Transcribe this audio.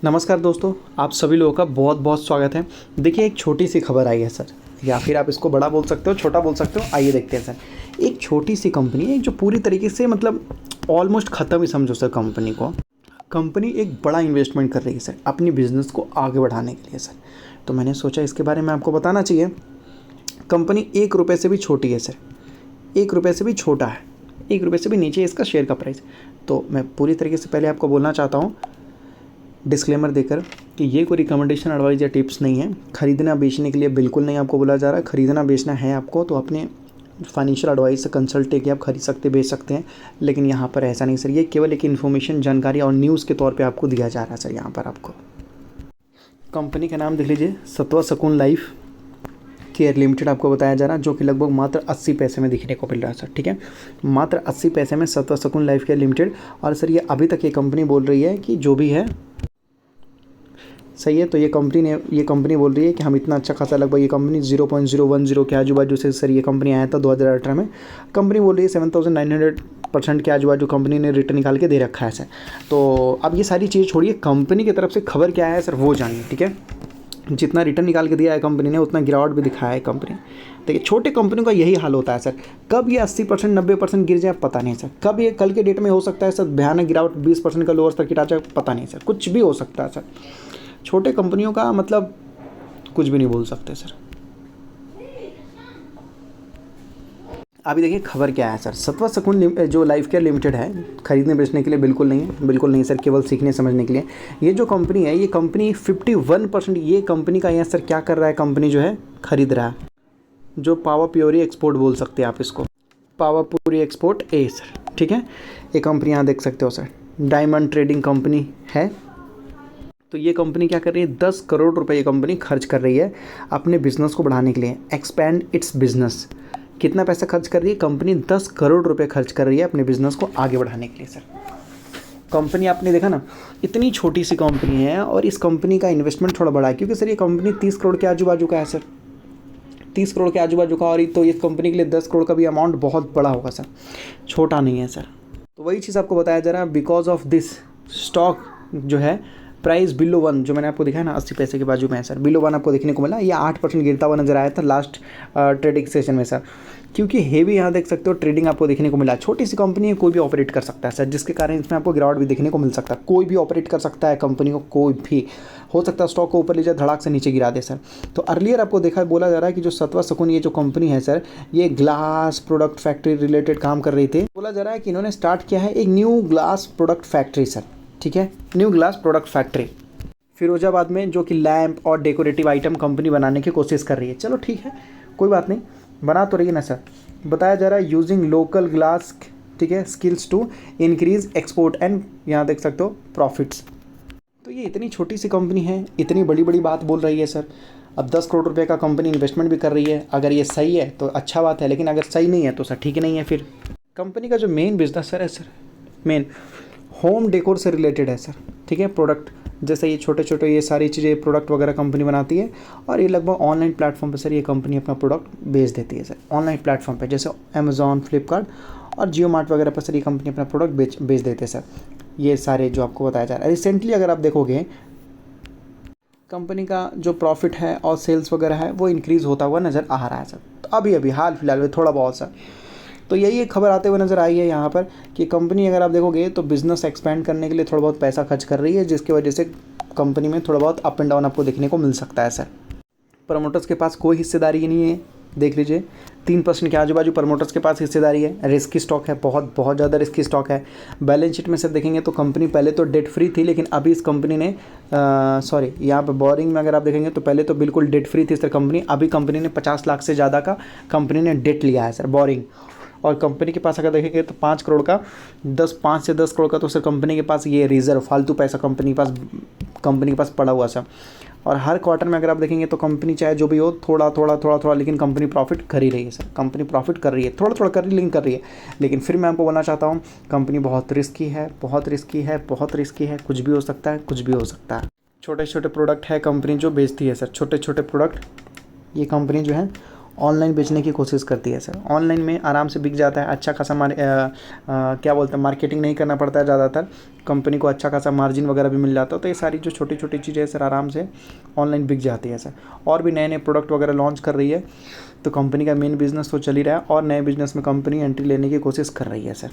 नमस्कार दोस्तों, आप सभी लोगों का बहुत बहुत स्वागत है। देखिए, एक छोटी सी खबर आई है सर, या फिर आप इसको बड़ा बोल सकते हो, छोटा बोल सकते हो। आइए देखते हैं सर। एक छोटी सी कंपनी है जो पूरी तरीके से ऑलमोस्ट ख़त्म ही समझो सर कंपनी को। कंपनी एक बड़ा इन्वेस्टमेंट कर रही है सर अपनी बिज़नेस को आगे बढ़ाने के लिए सर। तो मैंने सोचा इसके बारे में आपको बताना चाहिए। कंपनी 1 रुपये से भी छोटी है सर, 1 रुपये से भी छोटा है, 1 रुपये से भी नीचे इसका शेयर का प्राइस। तो मैं पूरी तरीके से पहले आपको बोलना चाहता हूँ डिस्क्लेमर देकर कि ये कोई रिकमेंडेशन, एडवाइस या टिप्स नहीं है। ख़रीदना बेचने के लिए बिल्कुल नहीं आपको बोला जा रहा है। ख़रीदना बेचना है आपको तो अपने फाइनेंशियल एडवाइस से कंसल्ट करके आप खरीद सकते बेच सकते हैं, लेकिन यहाँ पर ऐसा नहीं सर। ये केवल एक इन्फॉर्मेशन, जानकारी और न्यूज़ के तौर पे आपको दिया जा रहा है सर। यहाँ पर आपको कंपनी का नाम देख लीजिए, सत्वा सकून लाइफ केयर लिमिटेड आपको बताया जा रहा है, जो कि लगभग मात्र 80 पैसे में दिखने को मिल रहा है सर। ठीक है, मात्र 80 पैसे में सत्वा सकून लाइफ केयर लिमिटेड। और सर ये अभी तक ये कंपनी बोल रही है कि जो भी है सही है। तो ये कंपनी बोल रही है कि हम इतना अच्छा खासा, लगभग ये कंपनी 0.010 के आजू बाजू से सर ये कंपनी आया था 2018 में। कंपनी बोल रही है 7,900% के आजू बाजू कंपनी ने रिटर्न निकाल के दे रखा है सर। तो अब ये सारी चीज़ छोड़िए, कंपनी की तरफ से खबर क्या है सर वो जानिए। ठीक है, जितना रिटर्न निकाल के दिया है कंपनी ने, उतना गिरावट भी दिखाया है कंपनी। देखिए, छोटे कंपनियों का यही हाल होता है सर। कब ये 80% 90% गिर जाए पता नहीं सर। कब ये कल के डेट में हो सकता है सर भयानक गिरावट 20% का लोअर सर्किट आ जाए, पता नहीं सर। कुछ भी हो सकता है सर। छोटे कंपनियों का कुछ भी नहीं बोल सकते सर। अभी देखिए खबर क्या है सर। सत्वा सकून जो लाइफ केयर लिमिटेड है, खरीदने बेचने के लिए बिल्कुल नहीं है, बिल्कुल नहीं सर, केवल सीखने समझने के लिए। ये जो कंपनी है, ये कंपनी 51% ये कंपनी का यहाँ सर क्या कर रहा है, कंपनी जो है खरीद रहा है, जो पावर प्योरी एक्सपोर्ट बोल सकते हैं आप इसको, पावर प्योरी एक्सपोर्ट ए सर। ठीक है, ये कंपनी यहाँ देख सकते हो सर, डायमंड ट्रेडिंग कंपनी है। तो ये कंपनी क्या कर रही है, 10 करोड़ रुपए ये कंपनी खर्च कर रही है अपने बिजनेस को बढ़ाने के लिए, एक्सपैंड इट्स बिजनेस। कितना पैसा खर्च कर रही है कंपनी? 10 करोड़ रुपए खर्च कर रही है अपने बिजनेस को आगे बढ़ाने के लिए सर। कंपनी आपने देखा ना, इतनी छोटी सी कंपनी है और इस कंपनी का इन्वेस्टमेंट थोड़ा बड़ा है, क्योंकि सर ये कंपनी 30 करोड़ के आजू बाजू का है सर, 30 करोड़ के आजू बाजू का। और तो इस कंपनी के लिए 10 करोड़ का भी अमाउंट बहुत बड़ा होगा सर, छोटा नहीं है सर। तो वही चीज़ आपको बताया जा रहा है। बिकॉज ऑफ दिस स्टॉक जो है प्राइस बिलो 1, जो मैंने आपको दिखाया ना 80 पैसे के बाजू में है सर, बिलो 1 आपको देखने को मिला। ये 8% गिरता हुआ नजर आया था लास्ट ट्रेडिंग सेशन में सर, क्योंकि हेवी यहाँ देख सकते हो ट्रेडिंग आपको देखने को मिला। छोटी सी कंपनी है, कोई भी ऑपरेट कर सकता है सर, जिसके कारण इसमें आपको गिरावट भी देखने को मिल सकता है। कोई भी ऑपरेट कर सकता है कंपनी को, कोई भी हो सकता है स्टॉक को ऊपर ले जाए, धड़ाक से नीचे गिरा दे सर। तो अर्लियर आपको बोला जा रहा है कि जो सत्वा सकून ये जो कंपनी है सर, ये ग्लास प्रोडक्ट फैक्ट्री रिलेटेड काम कर रही थी। बोला जा रहा है कि इन्होंने स्टार्ट किया है एक new glass product factory sir. ठीक है, new glass product factory Firozabad में, जो कि लैंप और डेकोरेटिव आइटम कंपनी बनाने की कोशिश कर रही है। चलो ठीक है, कोई बात नहीं, बना तो रही है ना सर। बताया जा रहा है यूजिंग लोकल ग्लास, ठीक है, skills to increase export and, यहाँ देख सकते हो, प्रॉफिट्स। तो ये इतनी छोटी सी कंपनी है, इतनी बड़ी बड़ी बात बोल रही है सर। अब 10 करोड़ रुपए का कंपनी इन्वेस्टमेंट भी कर रही है। अगर ये सही है तो अच्छा बात है, लेकिन अगर सही नहीं है तो सर ठीक नहीं है। फिर कंपनी का जो मेन बिजनेस सर है सर, मेन होम डेकोर से रिलेटेड है सर। ठीक है, प्रोडक्ट जैसे ये छोटे छोटे ये सारी चीज़ें प्रोडक्ट वगैरह कंपनी बनाती है, और ये लगभग ऑनलाइन प्लेटफॉर्म पे सर ये कंपनी अपना प्रोडक्ट बेच देती है सर। ऑनलाइन प्लेटफॉर्म पे जैसे अमेज़ॉन, फ्लिपकार्ट और जियो मार्ट वगैरह पर सर ये कंपनी अपना प्रोडक्ट बेच देते हैं सर। ये सारे जो आपको बताया जा रहा है, रिसेंटली अगर आप देखोगे कंपनी का जो प्रॉफिट है और सेल्स वगैरह है वो इंक्रीज़ होता हुआ नज़र आ रहा है सर। तो अभी हाल फिलहाल में थोड़ा बहुत सर। तो यही एक खबर आते हुए नज़र आई है यहाँ पर कि कंपनी अगर आप देखोगे तो बिज़नेस एक्सपेंड करने के लिए थोड़ा बहुत पैसा खर्च कर रही है, जिसकी वजह से कंपनी में थोड़ा बहुत अप एंड डाउन आपको देखने को मिल सकता है सर। प्रमोटर्स के पास कोई हिस्सेदारी नहीं है, देख लीजिए 3% के आजू बाजू प्रमोटर्स के पास हिस्सेदारी है। रिस्की स्टॉक है, बहुत बहुत ज़्यादा रिस्की स्टॉक है। बैलेंस शीट में से देखेंगे तो कंपनी पहले तो डेट फ्री थी, लेकिन अभी इस कंपनी ने यहाँ पर बोरिंग में अगर आप देखेंगे तो पहले तो बिल्कुल डेट फ्री थी सर कंपनी। अभी कंपनी ने 50 लाख से ज़्यादा का कंपनी ने डेट लिया है सर, बोरिंग। और कंपनी के पास अगर देखेंगे तो 5 करोड़ का 5 से 10 करोड़ का तो सर कंपनी के पास ये रिजर्व फालतू पैसा कंपनी के पास पड़ा हुआ सर। और हर क्वार्टर में अगर आप देखेंगे तो कंपनी चाहे जो भी हो थोड़ा, लेकिन कंपनी प्रॉफिट कर ही रही है सर। कंपनी प्रॉफिट कर रही है, थोड़ा कर रही, लेकिन कर रही है। लेकिन फिर मैं आपको बोलना चाहता हूँ, कंपनी बहुत रिस्की है, बहुत रिस्की है, बहुत रिस्की है। कुछ भी हो सकता है, कुछ भी हो सकता है। छोटे छोटे प्रोडक्ट है कंपनी जो बेचती है सर, छोटे छोटे प्रोडक्ट ये कंपनी जो है ऑनलाइन बेचने की कोशिश करती है सर। ऑनलाइन में आराम से बिक जाता है, अच्छा खासा क्या बोलते हैं, मार्केटिंग नहीं करना पड़ता है ज़्यादातर, कंपनी को अच्छा खासा मार्जिन वगैरह भी मिल जाता है। तो ये सारी जो छोटी छोटी चीज़ें हैं सर आराम से ऑनलाइन बिक जाती है सर। और भी नए नए प्रोडक्ट वगैरह लॉन्च कर रही है, तो कंपनी का मेन बिजनेस तो चल ही रहा है और नए बिजनेस में कंपनी एंट्री लेने की कोशिश कर रही है सर।